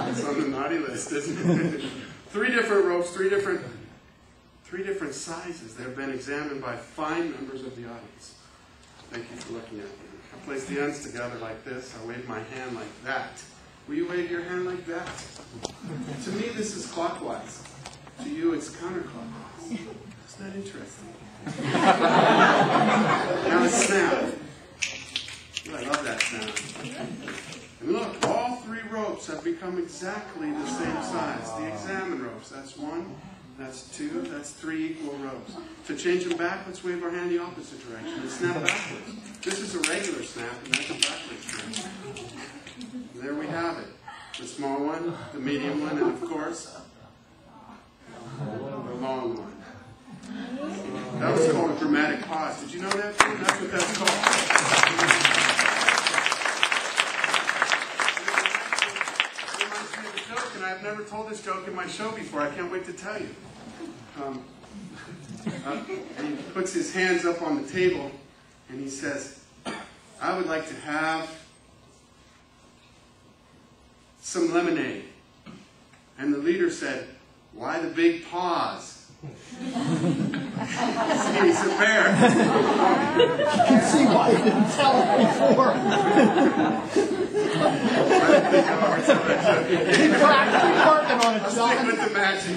It's on the naughty list, isn't it? 3 different ropes, three different sizes that have been examined by fine members of the audience. Thank you for looking at me. I place the ends together like this. I wave my hand like that. Will you wave your hand like that? To me, this is clockwise. To you, it's counterclockwise. Isn't that interesting? Now it's snap. Ooh, I love that sound. And look, all 3 ropes have become exactly the same size. The examine ropes, that's 1, that's 2, that's 3 equal ropes. To change them back, let's wave our hand the opposite direction and snap backwards. This is a regular snap, and that's a backward snap. And there we have it. The small one, the medium one, and of course, the long one. That was called a dramatic pause. Did you know that? That's what that's called. And I've never told this joke in my show before. I can't wait to tell you. And he puts his hands up on the table and he says, I would like to have some lemonade. And the leader said, why the big pause? See, he's a bear. I can see why you didn't tell it before. Keep working on it, John. Stick with the magic.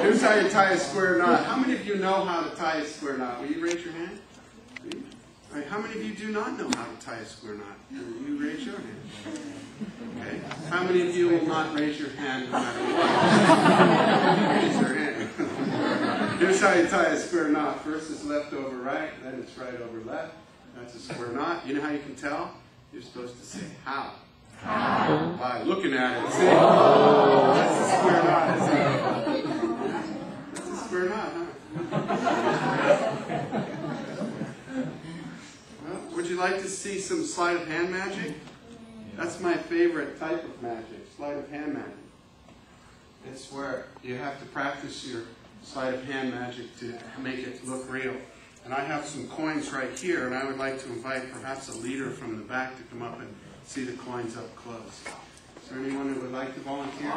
Here's how you tie a square knot. How many of you know how to tie a square knot? Will you raise your hand? All right, how many of you do not know how to tie a square knot? Will you raise your hand? Okay. How many of you will not raise your hand no matter what? Raise your hand. Here's how you tie a square knot. First it's left over right, then it's right over left. That's a square knot. You know how you can tell? You're supposed to say how. How? By looking at it. See? Oh, that's a square knot, isn't it? That's a square knot, huh? Well, would you like to see some sleight of hand magic? That's my favorite type of magic, sleight of hand magic. It's where you have to practice your sleight of hand magic to make it look real. And I have some coins right here, and I would like to invite perhaps a leader from the back to come up and see the coins up close. Is there anyone who would like to volunteer?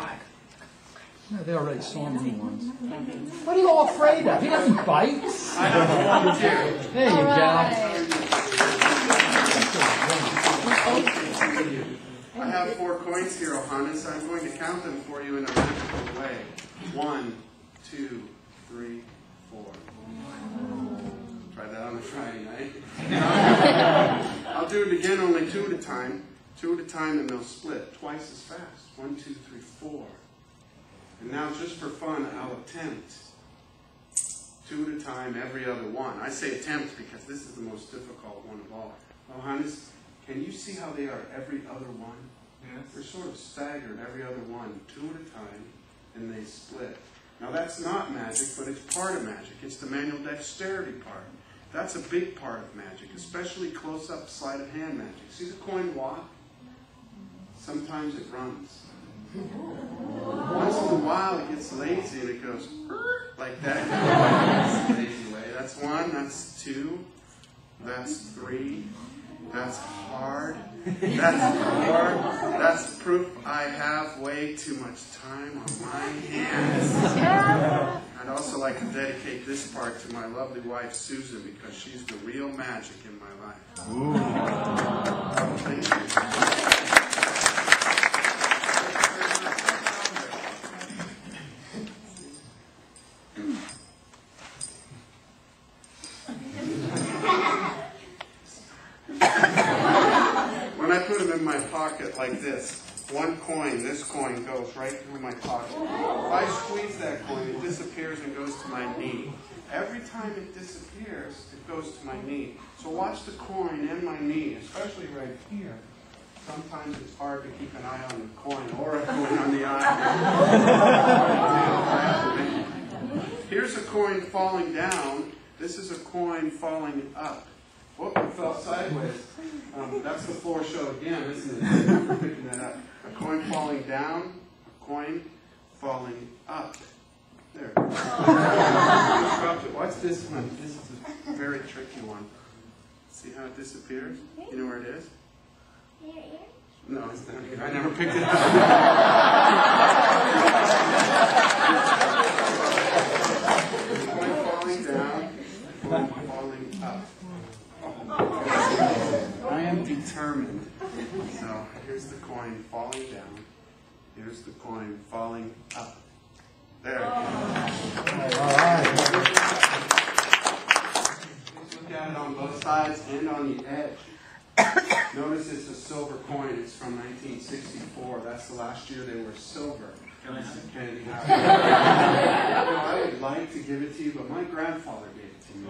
No, they already saw me once. What are you all afraid of? He doesn't bite. I have a volunteer. There you go. I have 4 coins here, Johannes. I'm going to count them for you in a magical way. 1, 2, 3, 4. Try that on a Friday night. I'll do it again, only 2 at a time. 2 at a time, and they'll split twice as fast. 1, 2, 3, 4. And now, just for fun, I'll attempt 2 at a time, every other one. I say attempt because this is the most difficult one of all. Johannes, can you see how they are every other one? Yes. They're sort of staggered, every other one, 2 at a time, and they split. Now that's not magic, but it's part of magic. It's the manual dexterity part. That's a big part of magic, especially close-up sleight of hand magic. See the coin walk? Sometimes it runs. Once in a while it gets lazy and it goes like that. That's a lazy way. That's 1, that's 2, that's 3. That's hard. That's 4. That's proof I have way too much time on my hands. I'd also like to dedicate this part to my lovely wife, Susan, because she's the real magic in my life. Ooh. Thank you. My pocket like this. 1 coin, this coin goes right through my pocket. If I squeeze that coin, it disappears and goes to my knee. Every time it disappears, it goes to my knee. So watch the coin and my knee, especially right here. Sometimes it's hard to keep an eye on the coin or a coin on the eye. Here's a coin falling down. This is a coin falling up. Oh, it fell sideways. That's the floor show again, isn't it? We're picking that up. A coin falling down, a coin falling up. There. Watch this one. This is a very tricky one. See how it disappears? You know where it is? No, it's down here. I never picked it up. Coin falling down, coin falling up. I am determined. So here's the coin falling down. Here's the coin falling up. There. All right. Look at it on both sides and on the edge. Notice it's a silver coin. It's from 1964. That's the last year they were silver. Can I have it? I would like to give it to you, but my grandfather gave it to me.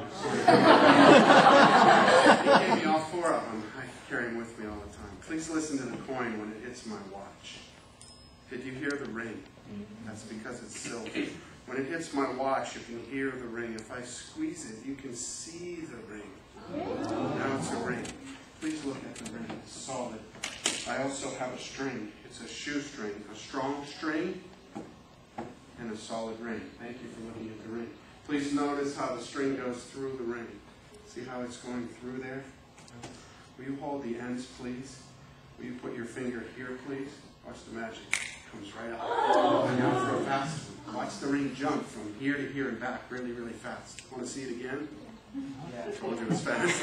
He gave me all 4 of them. I carry them with me all the time. Please listen to the coin when it hits my watch. Did you hear the ring? That's because it's silver. When it hits my watch, you can hear the ring. If I squeeze it, you can see the ring. Now it's a ring. Please look at the ring. It's solid. I also have a string. It's a shoestring. A strong string and a solid ring. Thank you for looking at the ring. Please notice how the string goes through the ring. See how it's going through there? Will you hold the ends, please? Will you put your finger here, please? Watch the magic. It comes right up. Now for a fast one. Watch the ring jump from here to here and back really, really fast. Want to see it again? I told you it was fast.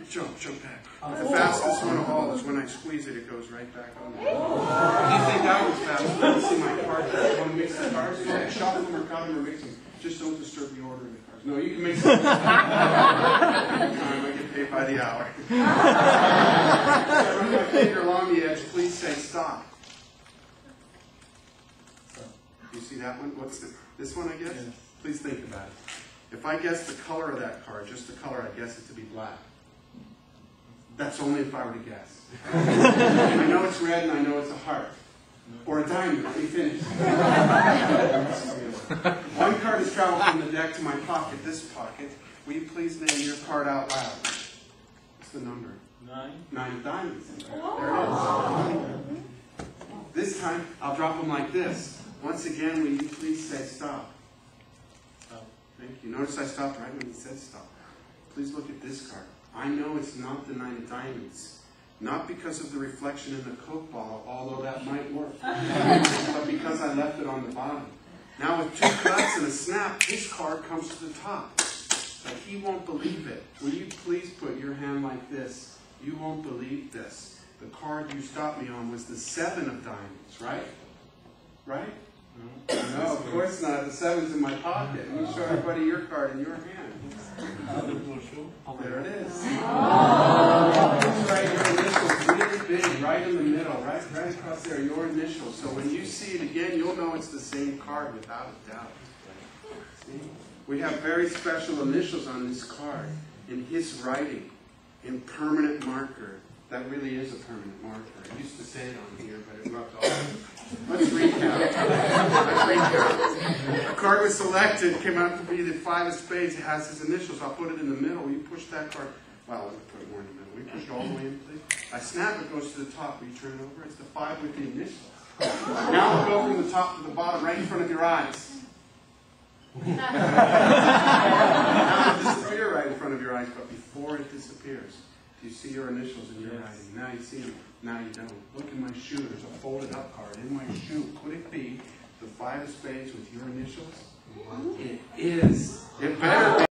Jump back. The fastest one of all is when I squeeze it, it goes right back on. If you think that was fast, let me see my card. You want to mix the cards? Go ahead, shuffle them or cut them or mix them. Just don't disturb the order of the cards. No, you can mix them. I get paid by the hour. If I run my finger along the edge, please say stop. You see that one? What's this one, I guess? Yeah. Please think about it. If I guess the color of that card, just the color, I guess it to be black. That's only if I were to guess. I know it's red and I know it's a heart. Or a diamond. Let me finish. One card has traveled from the deck to my pocket, this pocket. Will you please name your card out loud? What's the number? 9. 9 of diamonds. There it is. This time, I'll drop them like this. Once again, will you please say stop? Stop. Thank you. Notice I stopped right when he said stop. Please look at this card. I know it's not the 9 of diamonds. Not because of the reflection in the Coke bottle, although that might work. But because I left it on the bottom. Now with 2 cuts and a snap, this card comes to the top. But he won't believe it. Will you please put your hand like this? You won't believe this. The card you stopped me on was the 7 of diamonds, right? Right? No, of course not. The 7's in my pocket. Let me show everybody your card in your hand. There it is. Right, your initials really big, right in the middle, right across there, your initials. So when you see it again, you'll know it's the same card without a doubt. See? We have very special initials on this card in his writing, in permanent marker. That really is a permanent marker. I used to say it on here, but it rubbed off. Let's recap. A card was selected, came out to be the 5 of spades. It has his initials. I'll put it in the middle. You push that card. Well, let me put it more in the middle. We push it all the way in, please. I snap, it goes to the top. Will you turn it over? It's the 5 with the initials. Now we'll go from the top to the bottom, right in front of your eyes. Now it'll disappear right in front of your eyes, but before it disappears, you see your initials in your writing. Now you see them. Now you don't. Look in my shoe. There's a folded up card in my shoe. Could it be the 5 of spades with your initials? It is. It better be.